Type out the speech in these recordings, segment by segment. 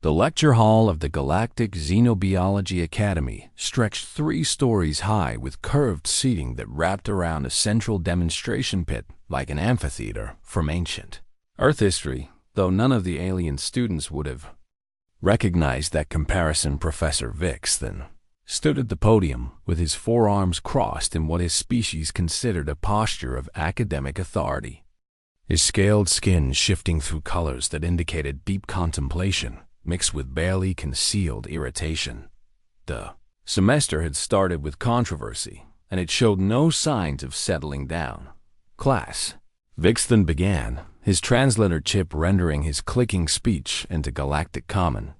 The lecture hall of the Galactic Xenobiology Academy stretched 3 stories high with curved seating that wrapped around a central demonstration pit like an amphitheater from ancient Earth history, though none of the alien students would have recognized that comparison. Professor Vixton stood at the podium with his forearms crossed in what his species considered a posture of academic authority. His scaled skin shifting through colors that indicated deep contemplation, mixed with barely concealed irritation. The semester had started with controversy, and it showed no signs of settling down. Class, Vixton began, his translator chip rendering his clicking speech into Galactic Common.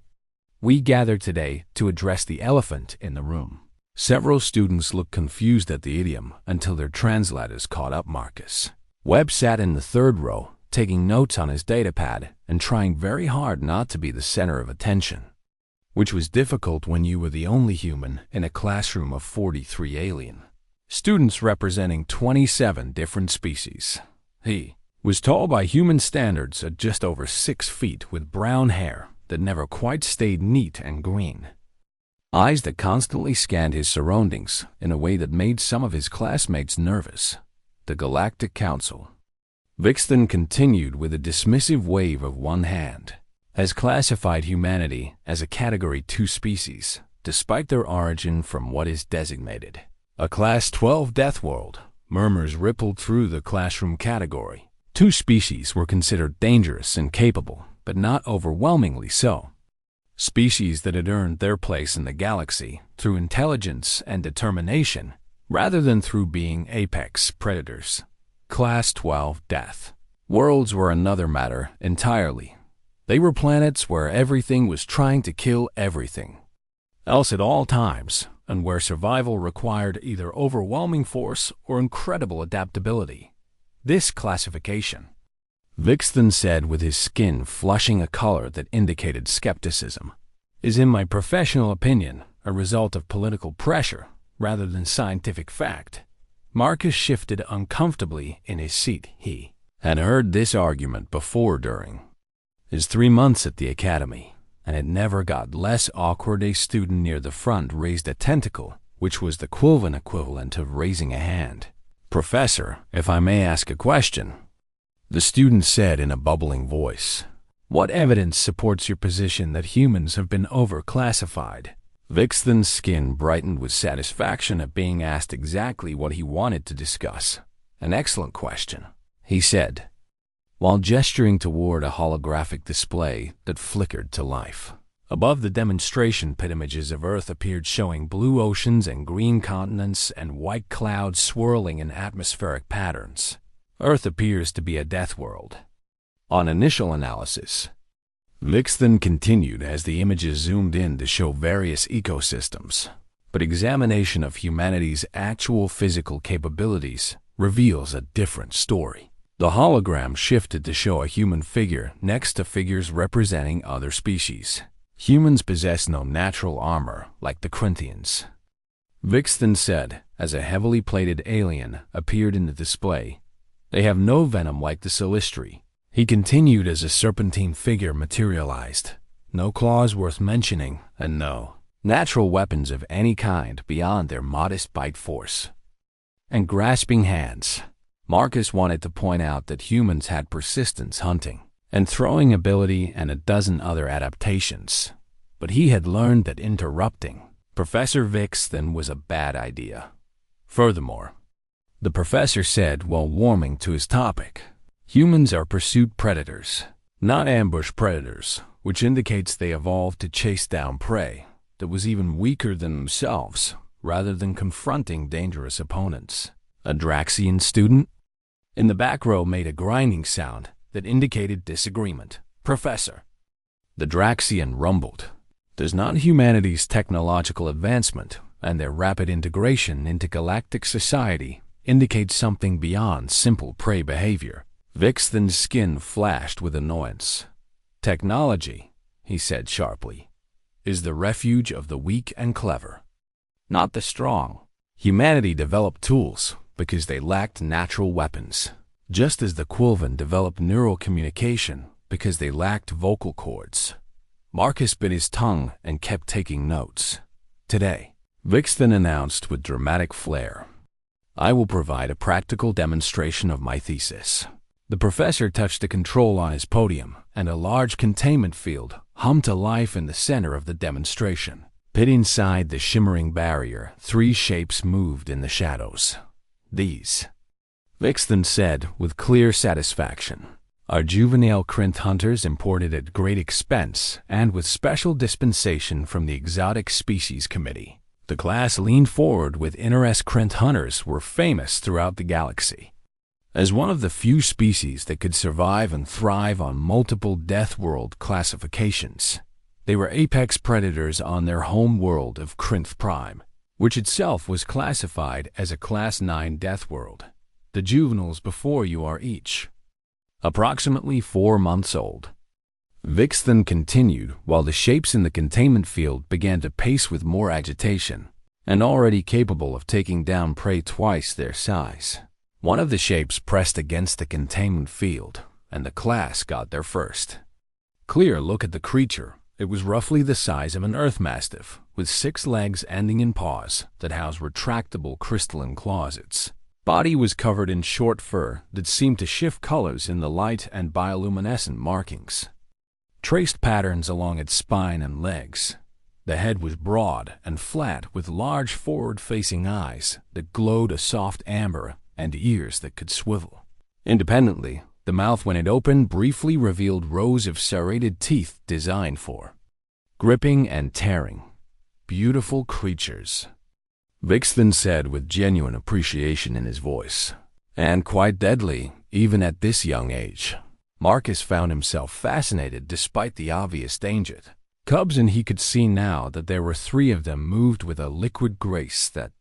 We gather today to address the elephant in the room. Several students looked confused at the idiom until their translators caught up. Marcus Webb sat in the 3rd row, taking notes on his datapad and trying very hard not to be the center of attention, which was difficult when you were the only human in a classroom of 43 alien students representing 27 different species. He was tall by human standards at just over 6 feet with brown hair that never quite stayed neat and green, eyes that constantly scanned his surroundings in a way that made some of his classmates nervous. The Galactic Council. Vixton continued with a dismissive wave of one hand, has classified humanity as a Category 2 species, despite their origin from what is designated a Class 12 death world. Murmurs rippled through the classroom. Category 2 species were considered dangerous and capable, but not overwhelmingly so. Species that had earned their place in the galaxy through intelligence and determination, rather than through being apex predators. Class 12 death worlds were another matter entirely. They were planets where everything was trying to kill everything else at all times, and where survival required either overwhelming force or incredible adaptability. This classification, Vixton said with his skin flushing a color that indicated skepticism, is in my professional opinion a result of political pressure rather than scientific fact. Marcus shifted uncomfortably in his seat. He had heard this argument before during his 3 months at the academy, and it never got less awkward. A student near the front raised a tentacle, which was the Quilvan equivalent of raising a hand. Professor, if I may ask a question, the student said in a bubbling voice. What evidence supports your position that humans have been overclassified? Vixton's skin brightened with satisfaction at being asked exactly what he wanted to discuss. An excellent question, he said, while gesturing toward a holographic display that flickered to life. Above the demonstration pit, images of Earth appeared showing blue oceans and green continents and white clouds swirling in atmospheric patterns. Earth appears to be a death world. On initial analysis, Vixton continued as the images zoomed in to show various ecosystems, but examination of humanity's actual physical capabilities reveals a different story. The hologram shifted to show a human figure next to figures representing other species. Humans possess no natural armor like the Corinthians, Vixton said as a heavily plated alien appeared in the display. They have no venom like the Celestri. He continued as a serpentine figure materialized. No claws worth mentioning, and no natural weapons of any kind beyond their modest bite force and grasping hands. Marcus wanted to point out that humans had persistence, hunting, and throwing ability and a dozen other adaptations, but he had learned that interrupting Professor Vixton was a bad idea. Furthermore, the professor said while warming to his topic, humans are pursuit predators, not ambush predators, which indicates they evolved to chase down prey that was even weaker than themselves, rather than confronting dangerous opponents. A Draxian student in the back row made a grinding sound that indicated disagreement. Professor, the Draxian rumbled. Does not humanity's technological advancement and their rapid integration into galactic society indicate something beyond simple prey behavior? Vixton's skin flashed with annoyance. Technology, he said sharply, is the refuge of the weak and clever, not the strong. Humanity developed tools because they lacked natural weapons, just as the Quilvan developed neural communication because they lacked vocal cords. Marcus bit his tongue and kept taking notes. "Today," Vixen announced with dramatic flair, "I will provide a practical demonstration of my thesis." The professor touched a control on his podium, and a large containment field hummed to life in the center of the demonstration. Pit inside the shimmering barrier, 3 shapes moved in the shadows. "These," Vixen said with clear satisfaction, "are juvenile Krynth hunters imported at great expense and with special dispensation from the Exotic Species Committee." The class leaned forward with interest. Krynth hunters were famous throughout the galaxy as one of the few species that could survive and thrive on multiple Death World classifications. They were apex predators on their home world of Krynth Prime, which itself was classified as a Class 9 Death World. The juveniles before you are each approximately 4 months old. Vixen continued while the shapes in the containment field began to pace with more agitation, and already capable of taking down prey twice their size. One of the shapes pressed against the containment field, and the class got there first. Clear look at the creature. It was roughly the size of an earth mastiff, with 6 legs ending in paws that housed retractable crystalline closets. Body was covered in short fur that seemed to shift colors in the light and bioluminescent markings. Traced patterns along its spine and legs. The head was broad and flat with large forward-facing eyes that glowed a soft amber and ears that could swivel. Independently, the mouth when it opened briefly revealed rows of serrated teeth designed for gripping and tearing. "Beautiful creatures," Vixen said with genuine appreciation in his voice. "And quite deadly, even at this young age." Marcus found himself fascinated despite the obvious danger. Cubs, and he could see now that there were 3 of them, moved with a liquid grace that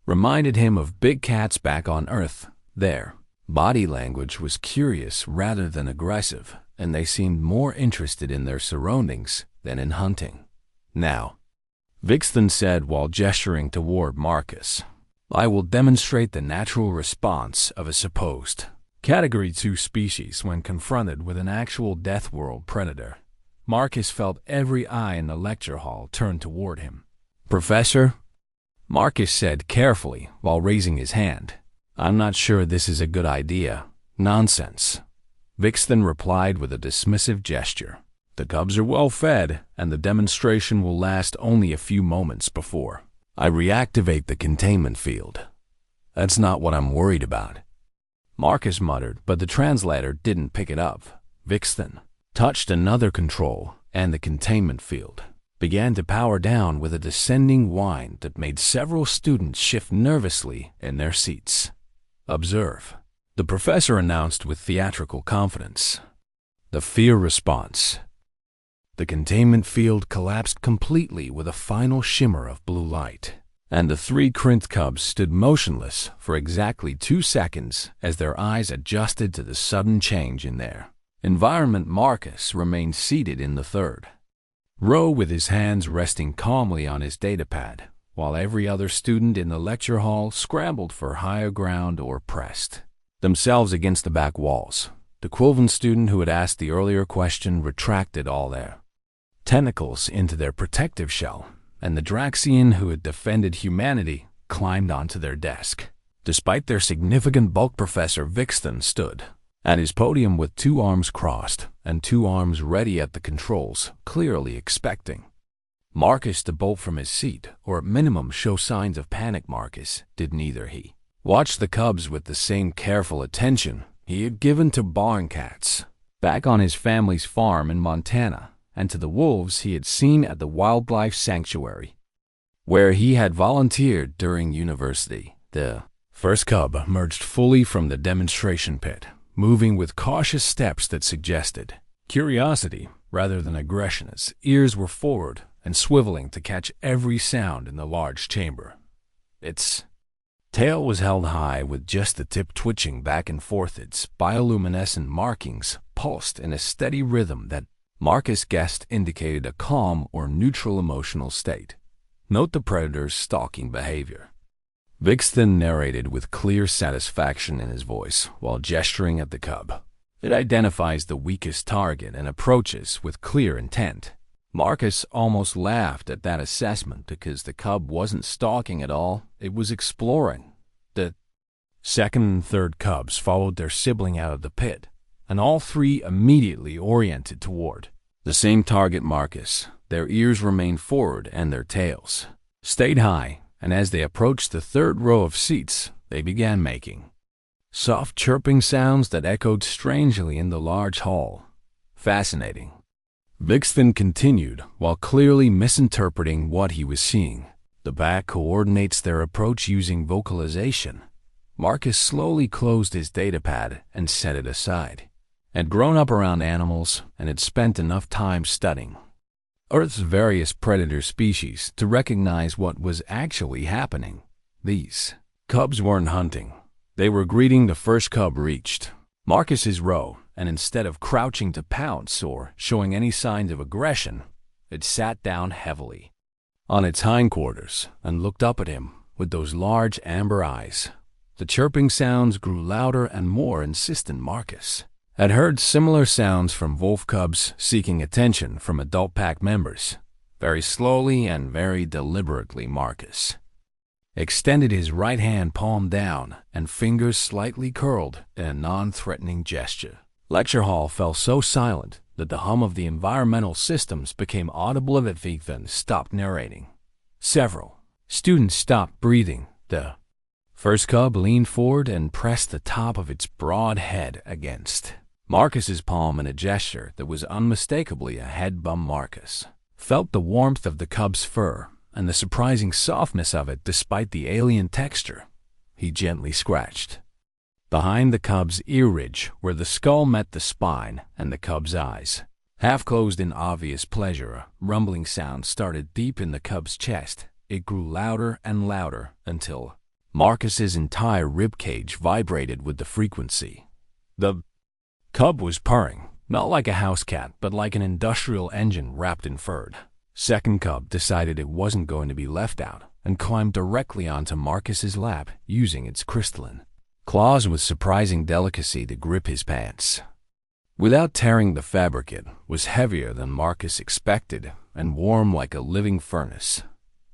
reminded him of big cats back on Earth. Their body language was curious rather than aggressive, and they seemed more interested in their surroundings than in hunting. "Now," Vixen said while gesturing toward Marcus, "I will demonstrate the natural response of a supposed Category 2 species when confronted with an actual Death World predator." Marcus felt every eye in the lecture hall turn toward him. "Professor," Marcus said carefully while raising his hand, "I'm not sure this is a good idea." "Nonsense," Vixen replied with a dismissive gesture. "The cubs are well fed, and the demonstration will last only a few moments before I reactivate the containment field. That's not what I'm worried about," Marcus muttered, but the translator didn't pick it up. Vixen touched another control, and the containment field began to power down with a descending whine that made several students shift nervously in their seats. "Observe," the professor announced with theatrical confidence. "The fear response." The containment field collapsed completely with a final shimmer of blue light, and the 3 Krynth cubs stood motionless for exactly 2 seconds as their eyes adjusted to the sudden change in their environment. Marcus remained seated in the 3rd row with his hands resting calmly on his datapad, while every other student in the lecture hall scrambled for higher ground or pressed themselves against the back walls. The Quilvan student who had asked the earlier question retracted all their tentacles into their protective shell, and the Draxian who had defended humanity climbed onto their desk. Despite their significant bulk, Professor Vixen stood at his podium with 2 arms crossed and 2 arms ready at the controls, clearly expecting Marcus to bolt from his seat or at minimum show signs of panic. Marcus did neither. He watched the cubs with the same careful attention he had given to barn cats back on his family's farm in Montana, and to the wolves he had seen at the wildlife sanctuary where he had volunteered during university. The first cub emerged fully from the demonstration pit, moving with cautious steps that suggested curiosity rather than aggression. His ears were forward and swiveling to catch every sound in the large chamber. Its tail was held high with just the tip twitching back and forth. Its bioluminescent markings pulsed in a steady rhythm that Marcus guessed indicated a calm or neutral emotional state. "Note the predator's stalking behavior," Vixen narrated with clear satisfaction in his voice while gesturing at the cub. "It identifies the weakest target and approaches with clear intent. Marcus almost laughed at that assessment because the cub wasn't stalking at all, it was exploring. The second and third cubs followed their sibling out of the pit, and all three immediately oriented toward the same target Marcus. Their ears remained forward and their tails stayed high, and as they approached the third row of seats, they began making soft chirping sounds that echoed strangely in the large hall. Fascinating. Vixen continued, while clearly misinterpreting what he was seeing. The pack coordinates their approach using vocalization. Marcus slowly closed his datapad and set it aside. Had grown up around animals and had spent enough time studying Earth's various predator species to recognize what was actually happening. These cubs weren't hunting. They were greeting the first cub reached Marcus's row, and instead of crouching to pounce or showing any signs of aggression, it sat down heavily on its hindquarters and looked up at him with those large amber eyes. The chirping sounds grew louder and more insistent. Marcus had heard similar sounds from wolf cubs seeking attention from adult pack members. Very slowly and very deliberately, Marcus extended his right hand palm down and fingers slightly curled in a non-threatening gesture. Lecture hall fell so silent that the hum of the environmental systems became audible as Vixen stopped narrating. Several students stopped breathing. The first cub leaned forward and pressed the top of its broad head against Marcus's palm in a gesture that was unmistakably a head bump. Marcus felt the warmth of the cub's fur and the surprising softness of it despite the alien texture. He gently scratched behind the cub's ear ridge where the skull met the spine, and the cub's eyes half closed in obvious pleasure. A rumbling sound started deep in the cub's chest. It grew louder and louder until Marcus's entire ribcage vibrated with the frequency. The cub was purring, not like a house cat, but like an industrial engine wrapped in fur. Second cub decided it wasn't going to be left out and climbed directly onto Marcus's lap, using its crystalline claws with surprising delicacy to grip his pants. Without tearing the fabric, it was heavier than Marcus expected and warm like a living furnace.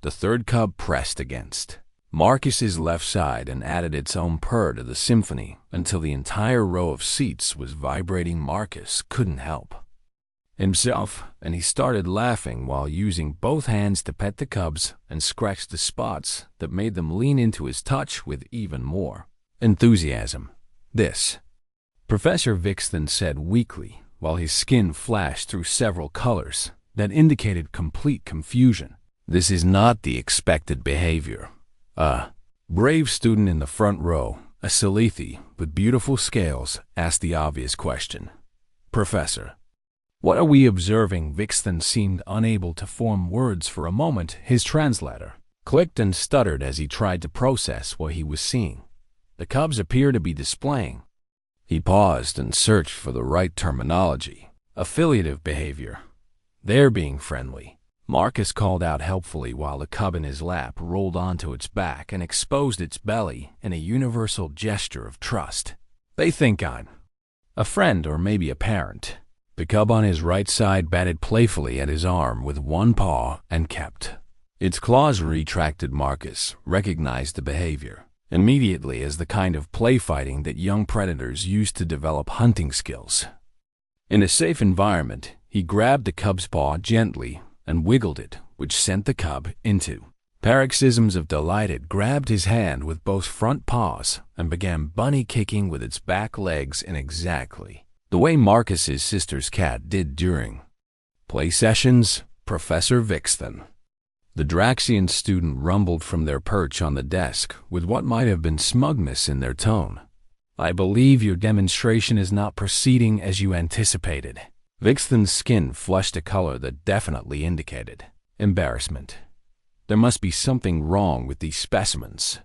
The third cub pressed against Marcus's left side and added its own purr to the symphony until the entire row of seats was vibrating. Marcus couldn't help himself, and he started laughing while using both hands to pet the cubs and scratch the spots that made them lean into his touch with even more enthusiasm. "This," Professor Vixen said weakly, while his skin flashed through several colors that indicated complete confusion. "This is not the expected behavior." A brave student in the front row, a Salithi with beautiful scales, asked the obvious question. "Professor, what are we observing?" Vixen seemed unable to form words for a moment. His translator clicked and stuttered as he tried to process what he was seeing. The cubs appear to be displaying. He paused and searched for the right terminology. "Affiliative behavior. They're being friendly." Marcus called out helpfully while the cub in his lap rolled onto its back and exposed its belly in a universal gesture of trust. "They think I'm a friend or maybe a parent." The cub on his right side batted playfully at his arm with one paw and kept its claws retracted. Marcus recognized the behavior immediately as the kind of play fighting that young predators use to develop hunting skills. In a safe environment, he grabbed the cub's paw gently and wiggled it, which sent the cub into paroxysms of delight. It grabbed his hand with both front paws and began bunny kicking with its back legs in exactly the way Marcus's sister's cat did during play sessions. "Professor Vixen." The Draxian student rumbled from their perch on the desk with what might have been smugness in their tone. "I believe your demonstration is not proceeding as you anticipated." Vixen's skin flushed a color that definitely indicated embarrassment. There must be something wrong with these specimens,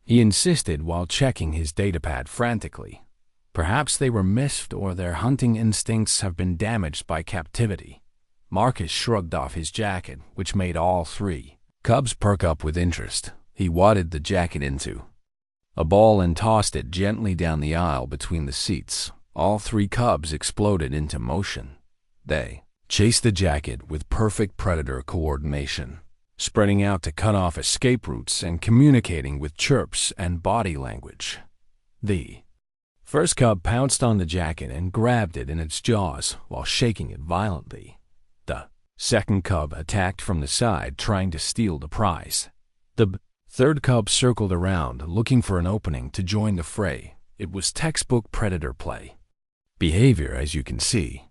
he insisted while checking his datapad frantically. Perhaps they were missed or their hunting instincts have been damaged by captivity. Marcus shrugged off his jacket, which made all three cubs perk up with interest. He wadded the jacket into a ball and tossed it gently down the aisle between the seats. All three cubs exploded into motion. They chased the jacket with perfect predator coordination, spreading out to cut off escape routes and communicating with chirps and body language. The first cub pounced on the jacket and grabbed it in its jaws while shaking it violently. The second cub attacked from the side, trying to steal the prize. The third cub circled around, looking for an opening to join the fray. It was textbook predator play behavior, as you can see.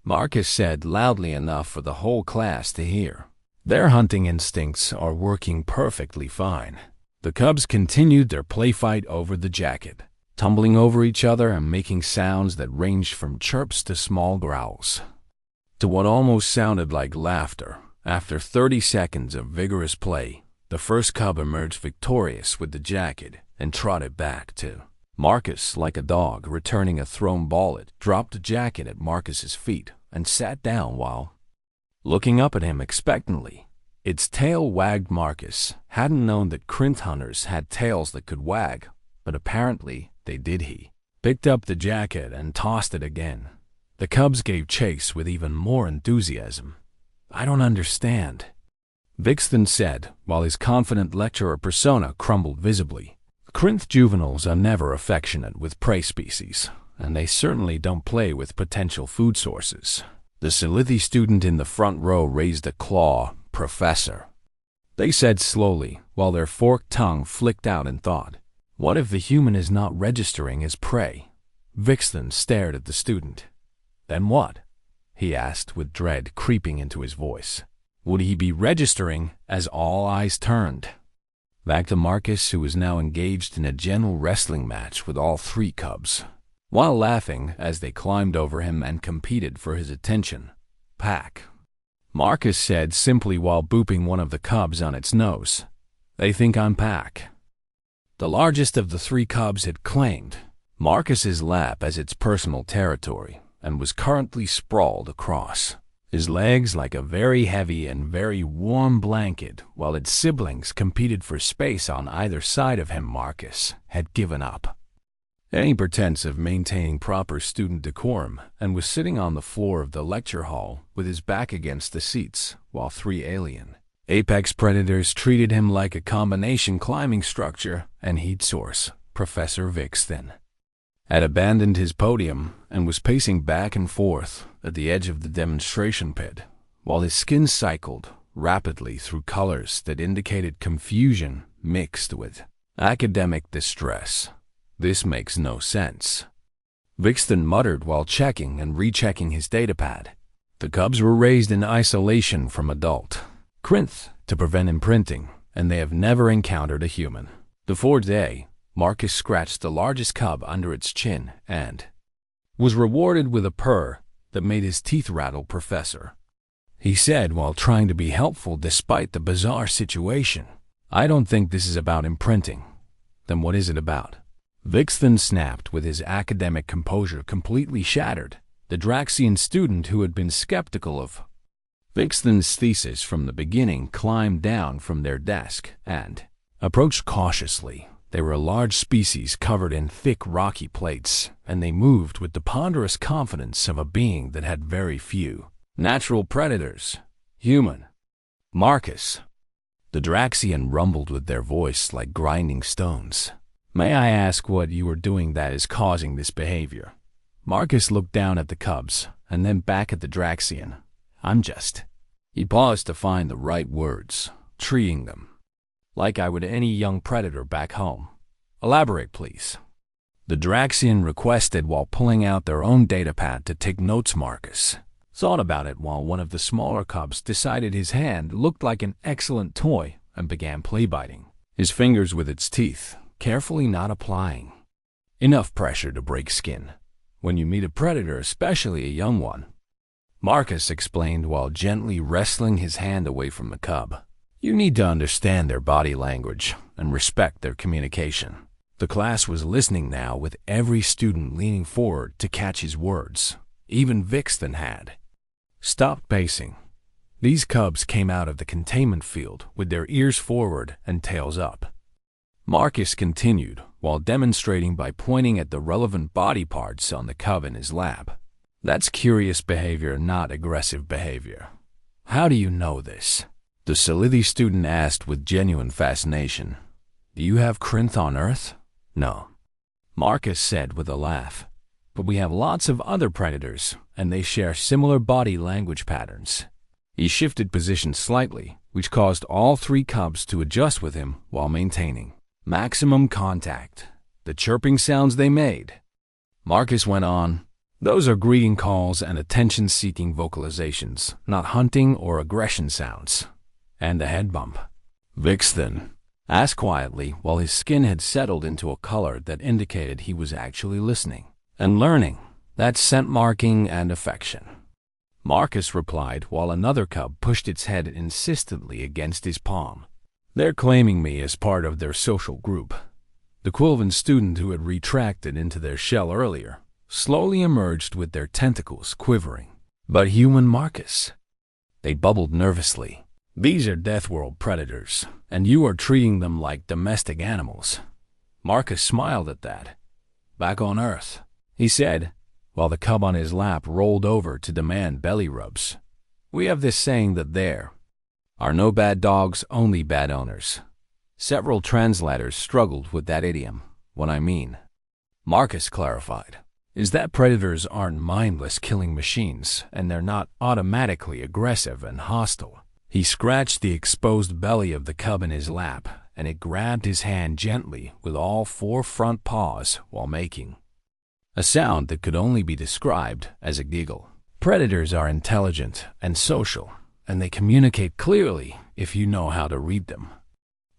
Marcus said loudly enough for the whole class to hear. Their hunting instincts are working perfectly fine. The cubs continued their play fight over the jacket, tumbling over each other and making sounds that ranged from chirps to small growls, to what almost sounded like laughter. After 30 seconds of vigorous play, the first cub emerged victorious with the jacket and trotted back to Marcus like a dog returning a thrown ball. It dropped the jacket at Marcus's feet and sat down while looking up at him expectantly. Its tail wagged. Marcus hadn't known that Krynth hunters had tails that could wag, but apparently they did. He picked up the jacket and tossed it again. The cubs gave chase with even more enthusiasm. "I don't understand," Vixton said, while his confident lecturer persona crumbled visibly. Krynth juveniles are never affectionate with prey species, and they certainly don't play with potential food sources. The Silithi student in the front row raised a claw. "Professor," they said slowly, while their forked tongue flicked out in thought. "What if the human is not registering as prey?" Vixton stared at the student. "Then what?" he asked with dread creeping into his voice. "Would he be registering?" As all eyes turned back to Marcus, who was now engaged in a gentle wrestling match with all three cubs, while laughing as they climbed over him and competed for his attention. "Pack," Marcus said simply while booping one of the cubs on its nose. "They think I'm Pack." The largest of the three cubs had claimed Marcus's lap as its personal territory and was currently sprawled across his legs like a very heavy and very warm blanket, while its siblings competed for space on either side of him. Marcus had given up any pretense of maintaining proper student decorum and was sitting on the floor of the lecture hall with his back against the seats, while three alien apex predators treated him like a combination climbing structure and heat source. Professor Vixton had abandoned his podium and was pacing back and forth at the edge of the demonstration pit, while his skin cycled rapidly through colors that indicated confusion mixed with academic distress. "This makes no sense," Vixton muttered while checking and rechecking his datapad. The cubs were raised in isolation from adult Krynth to prevent imprinting, and they have never encountered a human. The fourth day, Marcus scratched the largest cub under its chin and was rewarded with a purr that made his teeth rattle. "Professor," he said while trying to be helpful despite the bizarre situation, "I don't think this is about imprinting." "Then what is it about?" Vixton snapped, with his academic composure completely shattered. The Draxian student, who had been skeptical of Vixton's thesis from the beginning, climbed down from their desk and approached cautiously. They were a large species covered in thick rocky plates, and they moved with the ponderous confidence of a being that had very few natural predators. "Human." "Marcus," the Draxian rumbled with their voice like grinding stones, "may I ask what you are doing that is causing this behavior?" Marcus looked down at the cubs and then back at the Draxian. "I'm just—" He paused to find the right words, treating them like I would any young predator back home. "Elaborate, please," the Draxian requested while pulling out their own datapad to take notes. Marcus thought about it while one of the smaller cubs decided his hand looked like an excellent toy and began play-biting his fingers with its teeth, carefully not applying enough pressure to break skin when you meet a predator, especially a young one. Marcus explained while gently wrestling his hand away from the cub. "You need to understand their body language and respect their communication." The class was listening now, with every student leaning forward to catch his words. Even Vixton had stopped pacing. These cubs came out of the containment field with their ears forward and tails up. Marcus continued while demonstrating by pointing at the relevant body parts on the cub in his lap. That's curious behavior, not aggressive behavior. How do you know this? The Solidity student asked with genuine fascination. Do you have Crinth on Earth? No. Marcus said with a laugh. But we have lots of other predators, and they share similar body language patterns. He shifted position slightly, which caused all 3 cubs to adjust with him while maintaining maximum contact. The chirping sounds they made. Marcus went on. Those are greeting calls and attention-seeking vocalizations, not hunting or aggression sounds. And a head bump. Vixen asked quietly while his skin had settled into a color that indicated he was actually listening and learning. That's scent marking and affection. Marcus replied while another cub pushed its head insistently against his palm. They're claiming me as part of their social group. The Quilvan student who had retracted into their shell earlier slowly emerged with their tentacles quivering. But human Marcus? They bubbled nervously. These are Deathworld predators, and you are treating them like domestic animals. Marcus smiled at that. Back on Earth, he said, while the cub on his lap rolled over to demand belly rubs. We have this saying that there are no bad dogs, only bad owners. Several translators struggled with that idiom. What I mean, Marcus clarified, is that predators aren't mindless killing machines, and they're not automatically aggressive and hostile. He scratched the exposed belly of the cub in his lap, and it grabbed his hand gently with all 4 front paws while making a sound that could only be described as a giggle. Predators are intelligent and social, and they communicate clearly if you know how to read them.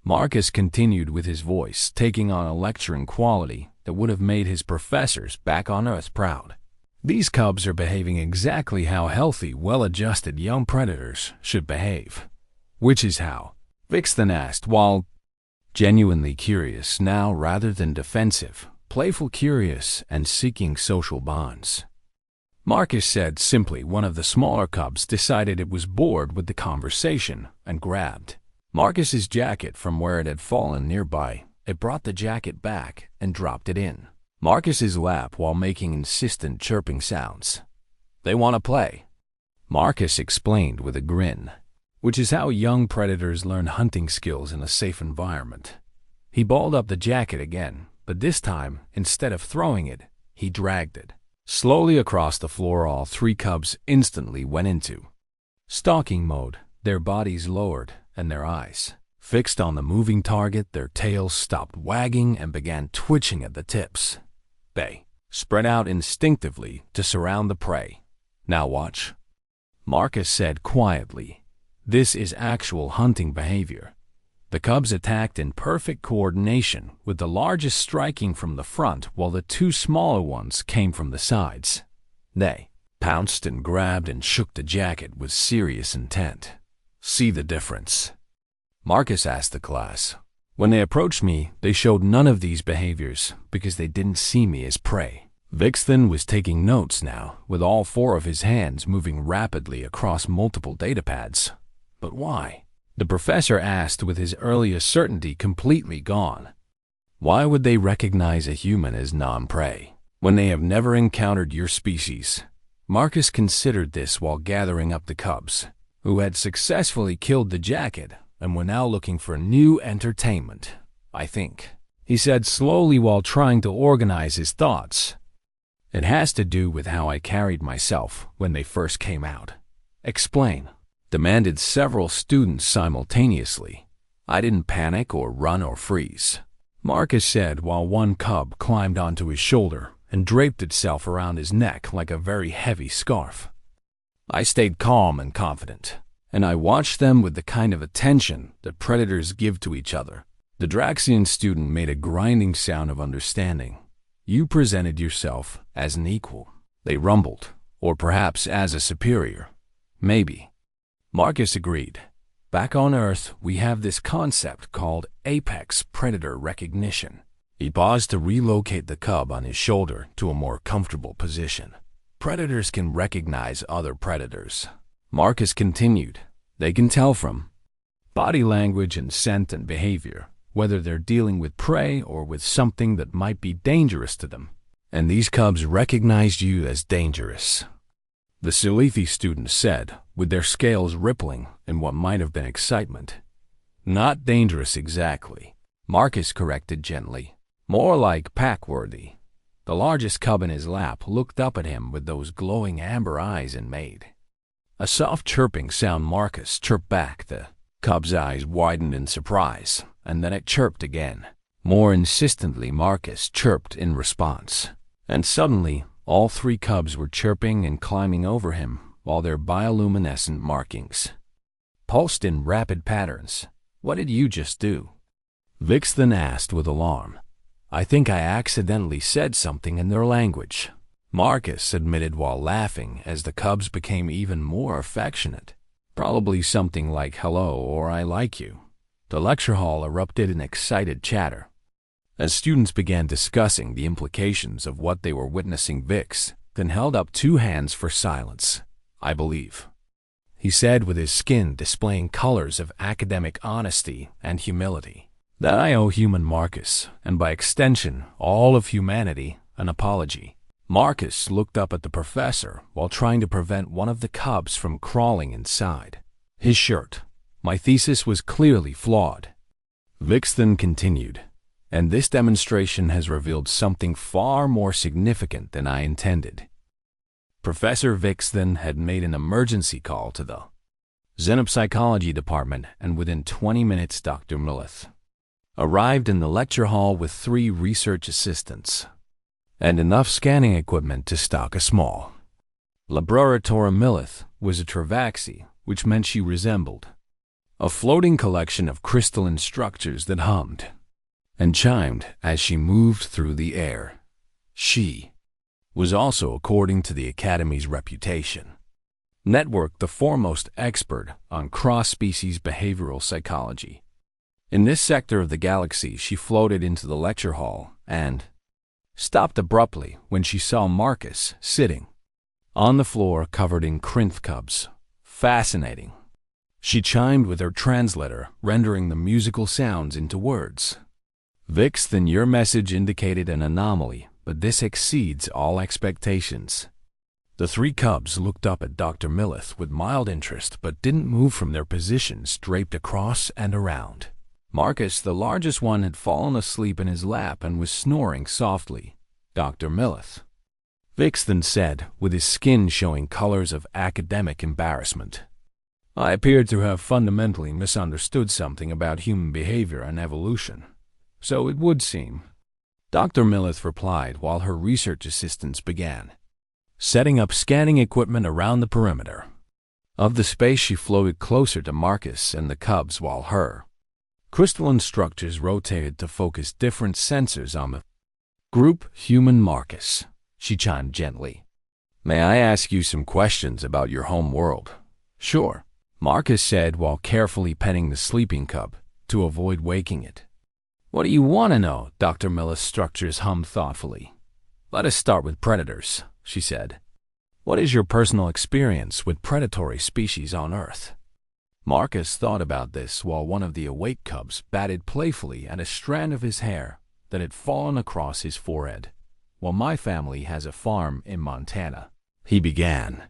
Marcus continued with his voice taking on a lecturing quality that would have made his professors back on Earth proud. These cubs are behaving exactly how healthy, well-adjusted young predators should behave. Which is how? Vixen asked, while genuinely curious now rather than defensive, playful curious and seeking social bonds. Marcus said simply. One of the smaller cubs decided it was bored with the conversation and grabbed Marcus's jacket from where it had fallen nearby. It brought the jacket back and dropped it in Marcus's lap while making insistent chirping sounds. They want to play, Marcus explained with a grin, which is how young predators learn hunting skills in a safe environment. He balled up the jacket again, but this time, instead of throwing it, he dragged it slowly across the floor. All 3 cubs instantly went into stalking mode, their bodies lowered and their eyes fixed on the moving target. Their tails stopped wagging and began twitching at the tips. They spread out instinctively to surround the prey. Now watch, Marcus said quietly. This is actual hunting behavior. The cubs attacked in perfect coordination, with the largest striking from the front while the 2 smaller ones came from the sides. They pounced and grabbed and shook the jacket with serious intent. See the difference? Marcus asked the class. When they approached me, they showed none of these behaviors because they didn't see me as prey. Vixen was taking notes now, with all 4 of his hands moving rapidly across multiple datapads. But why? The professor asked with his earlier certainty completely gone. Why would they recognize a human as non-prey when they have never encountered your species? Marcus considered this while gathering up the cubs, who had successfully killed the jacket and were now looking for new entertainment. I think, he said slowly while trying to organize his thoughts. It has to do with how I carried myself when they first came out. Explain, demanded several students simultaneously. I didn't panic or run or freeze, Marcus said while one cub climbed onto his shoulder and draped itself around his neck like a very heavy scarf. I stayed calm and confident, and I watched them with the kind of attention that predators give to each other. The Draxian student made a grinding sound of understanding. You presented yourself as an equal, they rumbled, or perhaps as a superior. Maybe. Marcus agreed. Back on Earth, we have this concept called apex predator recognition. He paused to relocate the cub on his shoulder to a more comfortable position. Predators can recognize other predators. Marcus continued. They can tell from body language and scent and behavior whether they're dealing with prey or with something that might be dangerous to them. And these cubs recognized you as dangerous. the Sci-Fi students said, with their scales rippling in what might have been excitement. Not dangerous exactly, Marcus corrected gently. More like pack-worthy. The largest cub in his lap looked up at him with those glowing amber eyes and made a soft chirping sound. Marcus chirped back. The cub's eyes widened in surprise, and then it chirped again. More insistently, Marcus chirped in response. And suddenly, all three cubs were chirping and climbing over him, while their bioluminescent markings pulsed in rapid patterns. What did you just do? Vix then asked with alarm. I think I accidentally said something in their language, Marcus admitted while laughing as the cubs became even more affectionate. Probably something like hello or I like you. The lecture hall erupted in excited chatter. As students began discussing the implications of what they were witnessing, Vix then held up two hands for silence. I believe, he said with his skin displaying colors of academic honesty and humility, that I owe human Marcus, and by extension, all of humanity, an apology. Marcus looked up at the professor while trying to prevent one of the cubs from crawling inside his shirt. My thesis was clearly flawed. Vix then continued, and this demonstration has revealed something far more significant than I intended. Professor Vix then had made an emergency call to the Xenopsychology department, and within 20 minutes Dr. Millith arrived in the lecture hall with 3 research assistants and enough scanning equipment to stock a small laboratory. Millith was a Travaxi, which meant she resembled a floating collection of crystalline structures that hummed and chimed as she moved through the air. She was also, according to the Academy's reputation, network the foremost expert on cross-species behavioral psychology. In this sector of the galaxy, she floated into the lecture hall and stopped abruptly when she saw Marcus sitting on the floor covered in Crinth cubs. Fascinating. She chimed with her translator, rendering the musical sounds into words. Vix, then your message indicated an anomaly, but this exceeds all expectations. The 3 cubs looked up at Dr. Millith with mild interest but didn't move from their positions draped across and around. Marcus, the largest one, had fallen asleep in his lap and was snoring softly. Dr. Millith, Vix then said, with his skin showing colors of academic embarrassment. I appeared to have fundamentally misunderstood something about human behavior and evolution. So it would seem. Dr. Millith replied while her research assistants began setting up scanning equipment around the perimeter of the space. She floated closer to Marcus and the cubs while her crystalline structures rotated to focus different sensors on the group. Human Marcus, she chimed gently. May I ask you some questions about your home world? Sure, Marcus said while carefully petting the sleeping cub to avoid waking it. What do you want to know? Dr. Millith's structures hummed thoughtfully. Let us start with predators, she said. What is your personal experience with predatory species on Earth? Marcus thought about this while one of the awake cubs batted playfully at a strand of his hair that had fallen across his forehead. Well, my family has a farm in Montana, he began.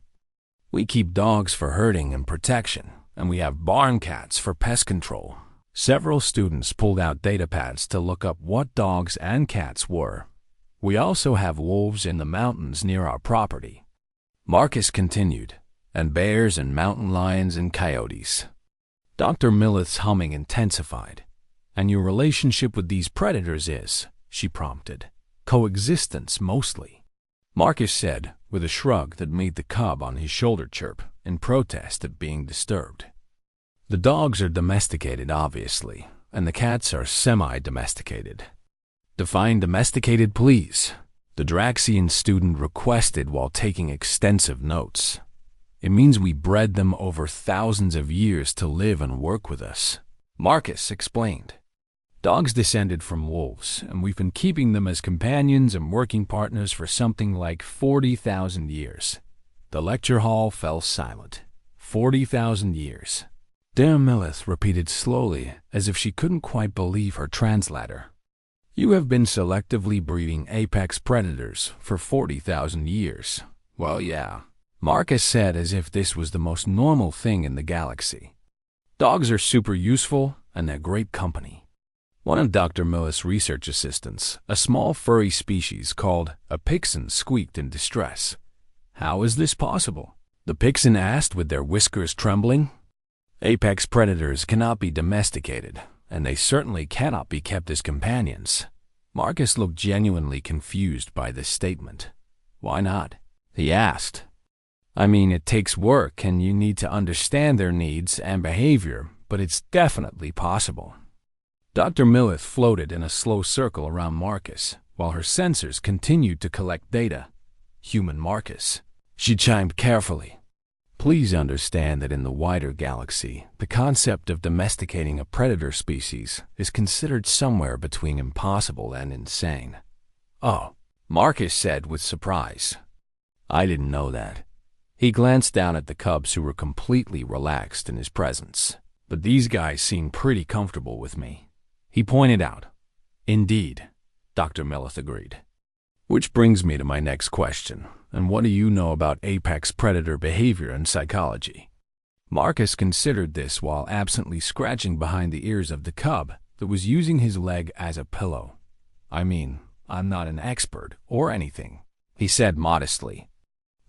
We keep dogs for herding and protection, and we have barn cats for pest control. Several students pulled out data pads to look up what dogs and cats were. We also have wolves in the mountains near our property, Marcus continued, and bears and mountain lions and coyotes. Dr. Millith's humming intensified. And your relationship with these predators is, she prompted, coexistence mostly. Marcus said, with a shrug that made the cub on his shoulder chirp in protest at being disturbed. The dogs are domesticated, obviously, and the cats are semi-domesticated. Define domesticated, please, the Draxian student requested while taking extensive notes. It means we bred them over thousands of years to live and work with us, Marcus explained. Dogs descended from wolves, and we've been keeping them as companions and working partners for something like 40,000 years. The lecture hall fell silent. 40,000 years. Dr. Millith repeated slowly, as if she couldn't quite believe her translator. You have been selectively breeding apex predators for 40,000 years. Well, yeah, Marcus said as if this was the most normal thing in the galaxy. Dogs are super useful and they're great company. One of Dr. Miller's research assistants, a small furry species called a Pixen, squeaked in distress. How is this possible? The Pixen asked with their whiskers trembling. Apex predators cannot be domesticated, and they certainly cannot be kept as companions. Marcus looked genuinely confused by this statement. Why not? He asked. I mean, it takes work and you need to understand their needs and behavior, but it's definitely possible. Dr. Millith floated in a slow circle around Marcus, while her sensors continued to collect data. Human Marcus. She chimed carefully. Please understand that in the wider galaxy, the concept of domesticating a predator species is considered somewhere between impossible and insane. Oh, Marcus said with surprise. I didn't know that. He glanced down at the cubs who were completely relaxed in his presence. But these guys seem pretty comfortable with me. He pointed out. Indeed, Dr. Millith agreed. Which brings me to my next question. And what do you know about apex predator behavior and psychology? Marcus considered this while absently scratching behind the ears of the cub that was using his leg as a pillow. I mean, I'm not an expert or anything, he said modestly.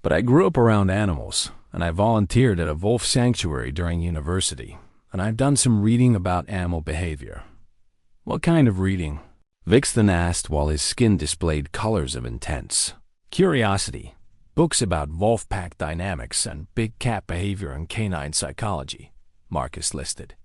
But I grew up around animals, and I volunteered at a wolf sanctuary during university, and I've done some reading about animal behavior. What kind of reading? Vixen asked while his skin displayed colors of intense curiosity. Books about wolf pack dynamics and big cat behavior and canine psychology, Marcus listed.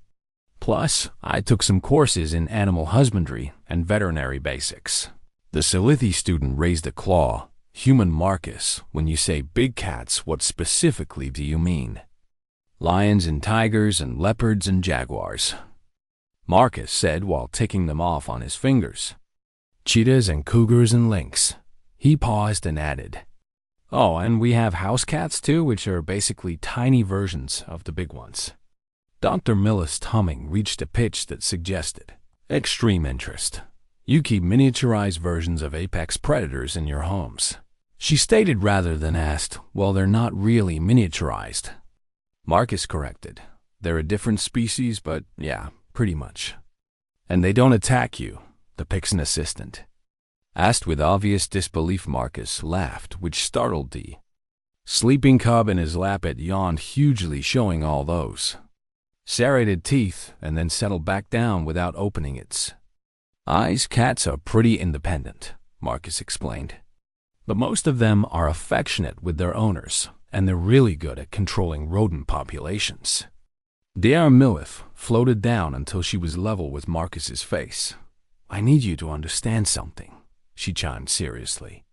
Plus, I took some courses in animal husbandry and veterinary basics. The Salithi student raised a claw. Human Marcus, when you say big cats, what specifically do you mean? Lions and tigers and leopards and jaguars, Marcus said while ticking them off on his fingers. Cheetahs and cougars and lynx. He paused and added, oh, and we have house cats too, which are basically tiny versions of the big ones. Dr. Millis' humming reached a pitch that suggested extreme interest. You keep miniaturized versions of apex predators in your homes. She stated rather than asked, well, they're not really miniaturized. Marcus corrected. They're a different species, but yeah, pretty much. And they don't attack you, the Pixen assistant asked with obvious disbelief. Marcus laughed, which startled the sleeping cub in his lap. It yawned hugely, showing all those serrated teeth, and then settled back down without opening its eyes. Cats are pretty independent, Marcus explained. But most of them are affectionate with their owners, and they're really good at controlling rodent populations. Dr. Millith floated down until she was level with Marcus's face. I need you to understand something, she chimed seriously.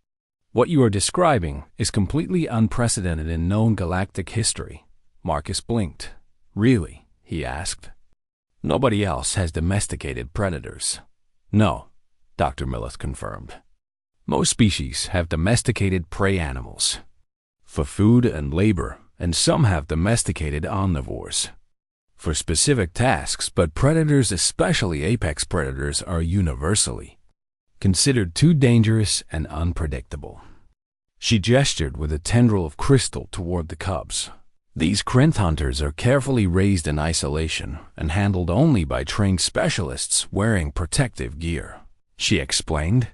What you are describing is completely unprecedented in known galactic history. Marcus blinked. Really? He asked. Nobody else has domesticated predators. No, Dr. Millith confirmed. Most species have domesticated prey animals for food and labor, and some have domesticated omnivores for specific tasks, but predators, especially apex predators, are universally considered too dangerous and unpredictable. She gestured with a tendril of crystal toward the cubs. These Krynth hunters are carefully raised in isolation and handled only by trained specialists wearing protective gear, she explained.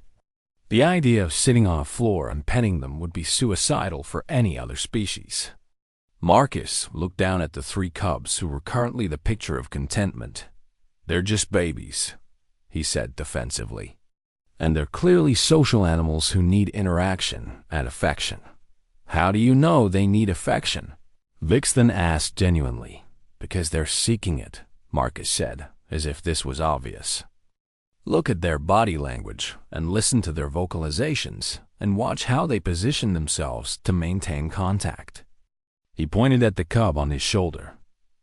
The idea of sitting on a floor and petting them would be suicidal for any other species. Marcus looked down at the three cubs who were currently the picture of contentment. They're just babies, he said defensively. And they're clearly social animals who need interaction and affection. How do you know they need affection? Vixen asked genuinely. Because they're seeking it, Marcus said, as if this was obvious. Look at their body language and listen to their vocalizations and watch how they position themselves to maintain contact. He pointed at the cub on his shoulder.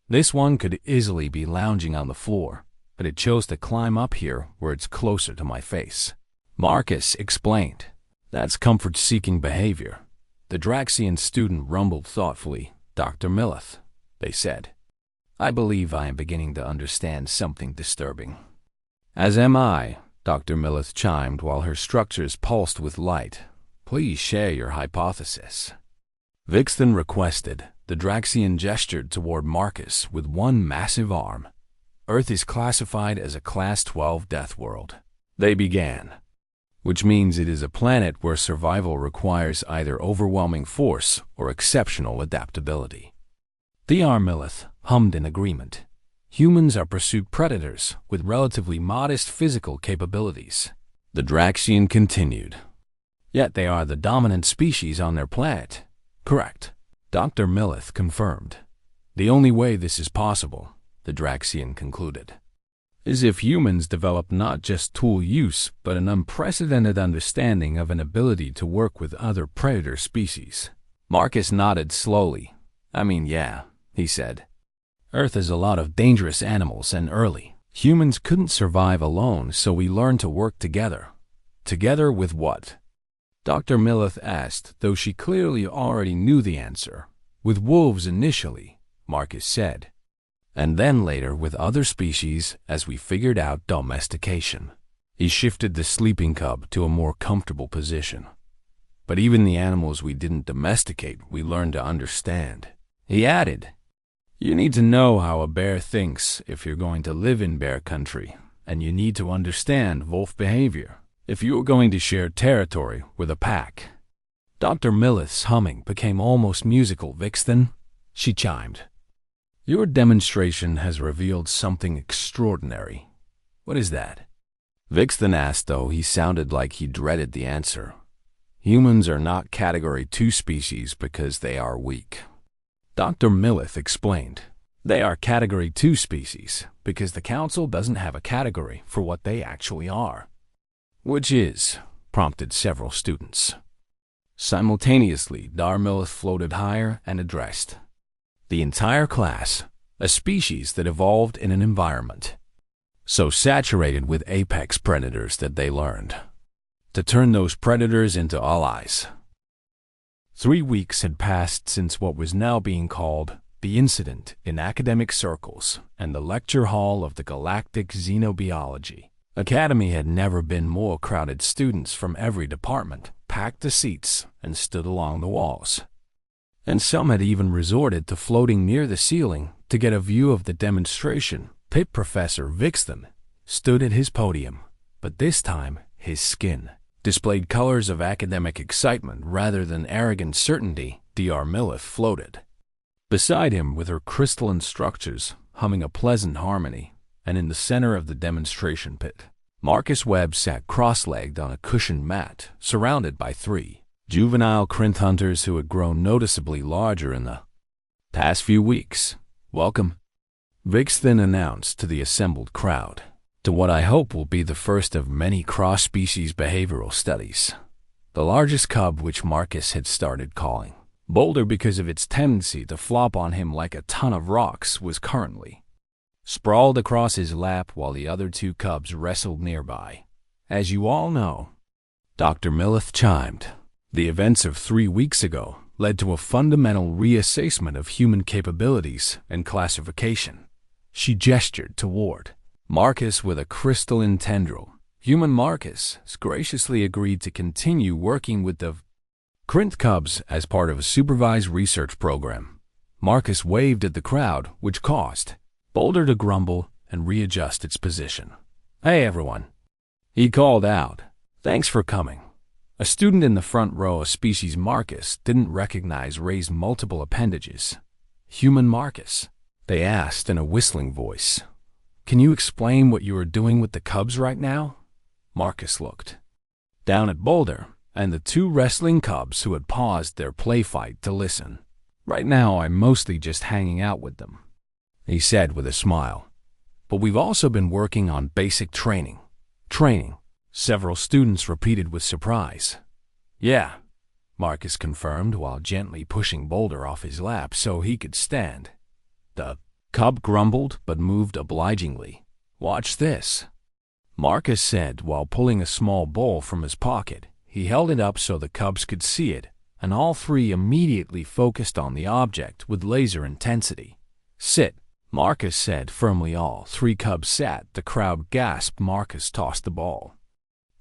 This one could easily be lounging on the floor, but it chose to climb up here where it's closer to my face. Marcus explained. That's comfort-seeking behavior. The Draxian student rumbled thoughtfully. Dr. Millith, they said. I believe I am beginning to understand something disturbing. As am I, Dr. Millith chimed while her structures pulsed with light. Please share your hypothesis. Vixen requested. The Draxian gestured toward Marcus with one massive arm. Earth is classified as a Class 12 death world. They began. Which means it is a planet where survival requires either overwhelming force or exceptional adaptability. The Armillith hummed in agreement. Humans are pursuit predators with relatively modest physical capabilities. The Draxian continued. Yet they are the dominant species on their planet. Correct. Dr. Millith confirmed. The only way this is possible, the Draxian concluded, is if humans develop not just tool use, but an unprecedented understanding of an ability to work with other predator species. Marcus nodded slowly. Yeah, he said. Earth has a lot of dangerous animals, and early humans couldn't survive alone, so we learned to work together. Together with what? Dr. Millith asked, though she clearly already knew the answer. With wolves initially, Marcus said. And then later with other species as we figured out domestication. He shifted the sleeping cub to a more comfortable position. But even the animals we didn't domesticate, we learned to understand. He added, you need to know how a bear thinks if you're going to live in bear country, and you need to understand wolf behavior if you're going to share territory with a pack. Dr. Millith's humming became almost musical. Vixen, she chimed. Your demonstration has revealed something extraordinary. What is that? Vixen asked, though he sounded like he dreaded the answer. Humans are not Category 2 species because they are weak. Dr. Millith explained. They are Category 2 species because the Council doesn't have a category for what they actually are. Which is, prompted several students. Simultaneously, Dar Millith floated higher and addressed. The entire class, a species that evolved in an environment so saturated with apex predators that they learned to turn those predators into allies. 3 weeks had passed since what was now being called the incident in academic circles and the lecture hall of the Galactic Xenobiology Academy had never been more crowded. Students from every department packed the seats and stood along the walls. And some had even resorted to floating near the ceiling to get a view of the demonstration. Pit Professor Vixen stood at his podium, but this time his skin displayed colors of academic excitement rather than arrogant certainty. Dr. Millith floated beside him with her crystalline structures humming a pleasant harmony, and in the center of the demonstration pit, Marcus Webb sat cross-legged on a cushioned mat, surrounded by 3 juvenile Krynth hunters who had grown noticeably larger in the past few weeks. Welcome, Vixen announced to the assembled crowd, to what I hope will be the first of many cross-species behavioral studies. The largest cub, which Marcus had started calling Boulder because of its tendency to flop on him like a ton of rocks, was currently sprawled across his lap while the other 2 cubs wrestled nearby. As you all know, Dr. Millith chimed, the events of 3 weeks ago led to a fundamental reassessment of human capabilities and classification. She gestured toward Marcus with a crystalline tendril. Human Marcus graciously agreed to continue working with the Krynth cubs as part of a supervised research program. Marcus waved at the crowd, which caused Boulder to grumble and readjust its position. Hey everyone, he called out. Thanks for coming. A student in the front row, a species Marcus didn't recognize, raised multiple appendages. Human Marcus, they asked in a whistling voice. Can you explain what you are doing with the cubs right now? Marcus looked down at Boulder and the 2 wrestling cubs who had paused their play fight to listen. Right now I'm mostly just hanging out with them, he said with a smile. But we've also been working on basic training. Training, several students repeated with surprise. Yeah, Marcus confirmed while gently pushing Boulder off his lap so he could stand. The cub grumbled but moved obligingly. Watch this, Marcus said while pulling a small bowl from his pocket. He held it up so the cubs could see it, and all 3 immediately focused on the object with laser intensity. Sit, Marcus said firmly. All 3 cubs sat. The crowd gasped. Marcus tossed the ball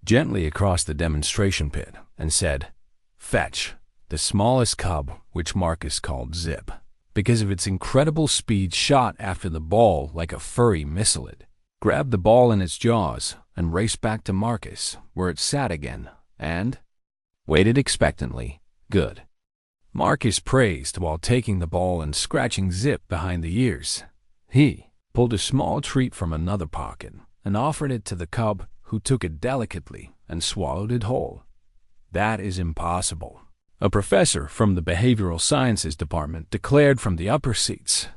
gently across the demonstration pit and said, Fetch. the smallest cub, which Marcus called Zip, because of its incredible speed, shot after the ball like a furry missile. It grabbed the ball in its jaws and raced back to Marcus, where it sat again, and waited expectantly. Good, Marcus praised while taking the ball and scratching Zip behind the ears. He pulled a small treat from another pocket and offered it to the cub, who took it delicately and swallowed it whole. "That is impossible," a professor from the Behavioral Sciences Department declared from the upper seats.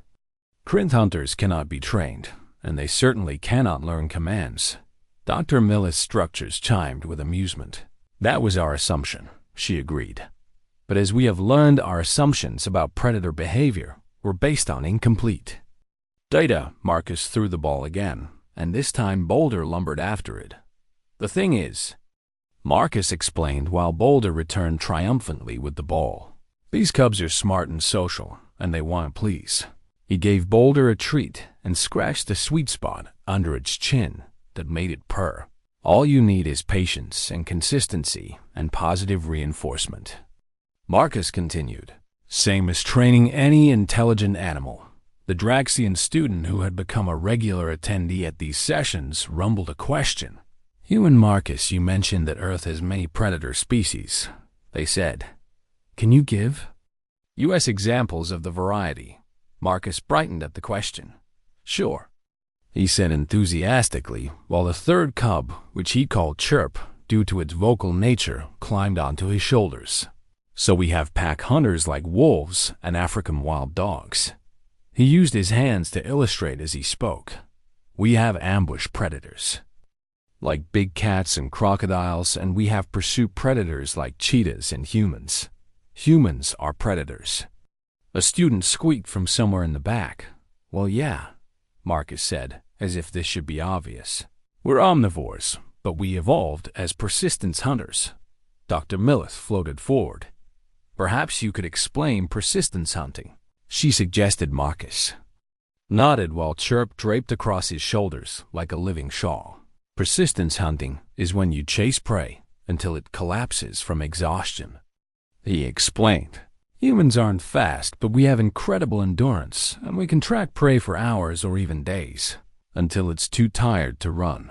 "Krynth hunters cannot be trained, and they certainly cannot learn commands." Dr. Milith's structures chimed with amusement. "That was our assumption," she agreed. "But as we have learned, our assumptions about predator behavior were based on incomplete data." Marcus threw the ball again, and this time Boulder lumbered after it. "The thing is," Marcus explained while Boulder returned triumphantly with the ball, "these cubs are smart and social, and they want to please." He gave Boulder a treat and scratched the sweet spot under its chin that made it purr. "All you need is patience and consistency and positive reinforcement," Marcus continued. "Same as training any intelligent animal." The Draxian student, who had become a regular attendee at these sessions, rumbled a question. "You and Marcus, you mentioned that Earth has many predator species," they said. "Can you give U.S. examples of the variety?" Marcus brightened at the question. "Sure," he said enthusiastically, while the third cub, which he called Chirp due to its vocal nature, climbed onto his shoulders. "So we have pack hunters like wolves and African wild dogs." He used his hands to illustrate as he spoke. "We have ambush predators like big cats and crocodiles, and we have pursuit predators like cheetahs and humans. Humans are predators." A student squeaked from somewhere in the back. "Well, yeah," Marcus said, as if this should be obvious. "We're omnivores, but we evolved as persistence hunters." Dr. Milith floated forward. "Perhaps you could explain persistence hunting," she suggested. Marcus nodded while Chirp draped across his shoulders like a living shawl. "Persistence hunting is when you chase prey until it collapses from exhaustion," he explained. "Humans aren't fast, but we have incredible endurance, and we can track prey for hours or even days, until it's too tired to run."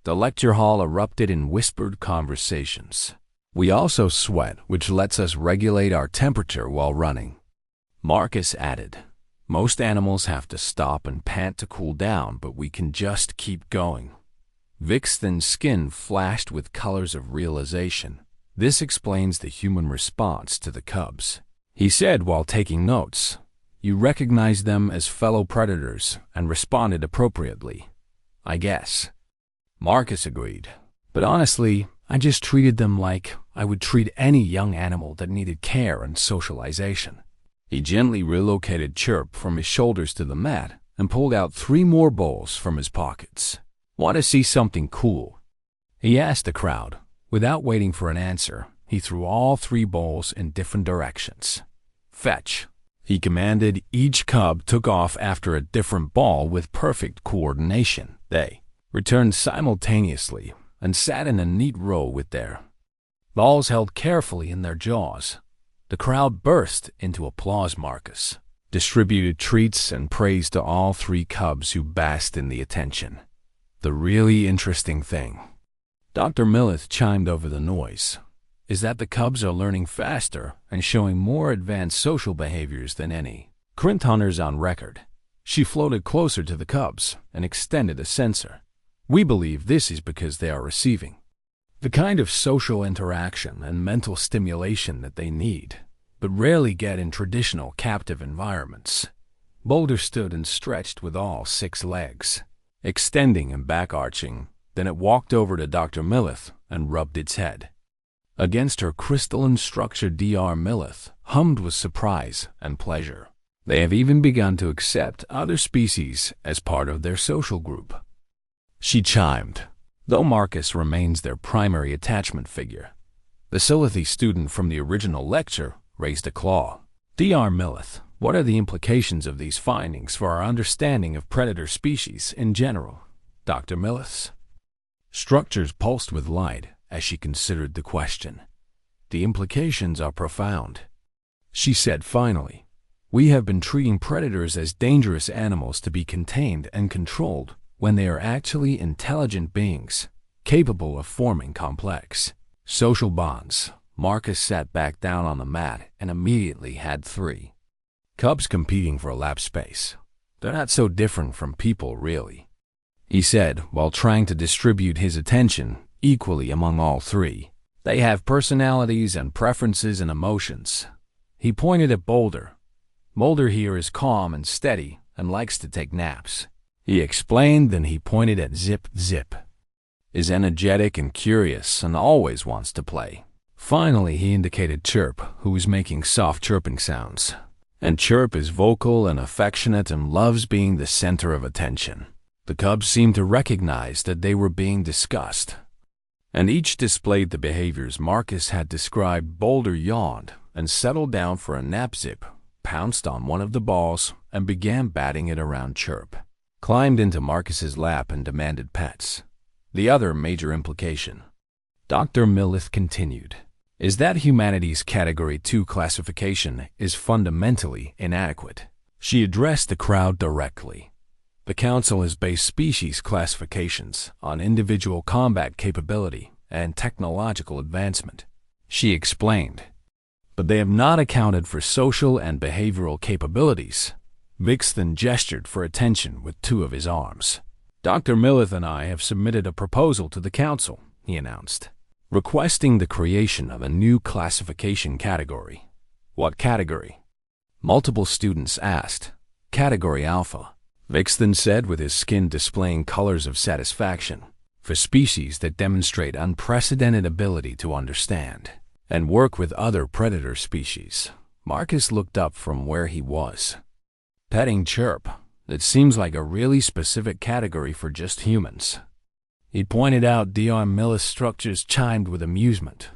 The lecture hall erupted in whispered conversations. "We also sweat, which lets us regulate our temperature while running," Marcus added. "Most animals have to stop and pant to cool down, but we can just keep going." Vic's thin skin flashed with colors of realization. "This explains the human response to the cubs," he said while taking notes. "You recognized them as fellow predators and responded appropriately." "I guess," Marcus agreed. "But honestly, I just treated them like I would treat any young animal that needed care and socialization." He gently relocated Chirp from his shoulders to the mat and pulled out 3 more bowls from his pockets. "Want to see something cool?" he asked the crowd. Without waiting for an answer, he threw all 3 bowls in different directions. "Fetch," he commanded. Each cub took off after a different ball with perfect coordination. They returned simultaneously and sat in a neat row with their balls held carefully in their jaws. The crowd burst into applause. Marcus distributed treats and praise to all 3 cubs who basked in the attention. "The really interesting thing," Dr. Milith chimed over the noise, "is that the cubs are learning faster and showing more advanced social behaviors than any Krynth hunters on record." She floated closer to the cubs and extended a sensor. "We believe this is because they are receiving the kind of social interaction and mental stimulation that they need, but rarely get in traditional captive environments." Boulder stood and stretched with all 6 legs, extending and back-arching. Then it walked over to Dr. Milith and rubbed its head against her crystalline structure. Dr. Milith hummed with surprise and pleasure. "They have even begun to accept other species as part of their social group," she chimed, though Marcus remains their primary attachment figure. The Silithy student from the original lecture raised a claw. "Dr. Milith, what are the implications of these findings for our understanding of predator species in general?" Dr. Milith's structures pulsed with light as she considered the question. The implications are profound. She said finally, "We have been treating predators as dangerous animals to be contained and controlled when they are actually intelligent beings, capable of forming complex social bonds." Marcus sat back down on the mat and immediately had 3 cubs competing for a lap space. "They're not so different from people, really," he said while trying to distribute his attention equally among all 3. "They have personalities and preferences and emotions." He pointed at Boulder. "Boulder here is calm and steady and likes to take naps," he explained. Then he pointed at Zip. "Zip is energetic and curious and always wants to play." Finally, he indicated Chirp, who was making soft chirping sounds. "And Chirp is vocal and affectionate and loves being the center of attention." The cubs seemed to recognize that they were being discussed, and each displayed the behaviors Marcus had described. Boulder yawned and settled down for a nap. Zip pounced on one of the balls and began batting it around. Chirp climbed into Marcus's lap and demanded pets. The other major implication, Dr. Millith continued, is that humanity's Category 2 classification is fundamentally inadequate. She addressed the crowd directly. The Council has based species classifications on individual combat capability and technological advancement, she explained. But they have not accounted for social and behavioral capabilities. Vixen gestured for attention with 2 of his arms. "Dr. Millith and I have submitted a proposal to the Council," he announced, requesting the creation of a new classification category. "What category?" multiple students asked. "Category Alpha," Vixen said with his skin displaying colors of satisfaction, "for species that demonstrate unprecedented ability to understand and work with other predator species." Marcus looked up from where he was. "Petting Chirp, it seems like a really specific category for just humans." He pointed out Dr. Millith's structures chimed with amusement.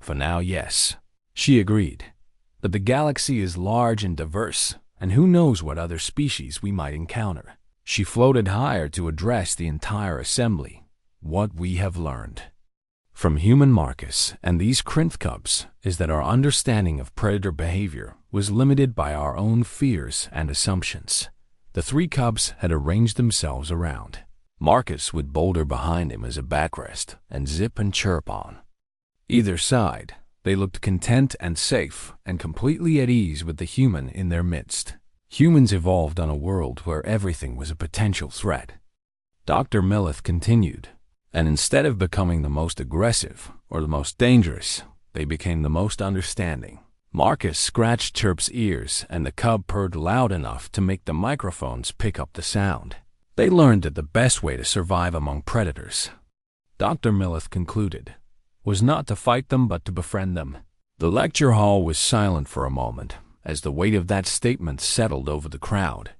"For now, yes," she agreed. "But the galaxy is large and diverse, and who knows what other species we might encounter." She floated higher to address the entire assembly. "What we have learned from human Marcus and these Crinth cubs is that our understanding of predator behavior was limited by our own fears and assumptions." The 3 cubs had arranged themselves around Marcus, with Boulder behind him as a backrest and Zip and Chirp on either side. They looked content and safe and completely at ease with the human in their midst. Humans evolved on a world where everything was a potential threat, Dr. Millith continued, and instead of becoming the most aggressive or the most dangerous, they became the most understanding. Marcus scratched Chirp's ears and the cub purred loud enough to make the microphones pick up the sound. They learned that the best way to survive among predators, Dr. Millith concluded, was not to fight them but to befriend them. The lecture hall was silent for a moment as the weight of that statement settled over the crowd.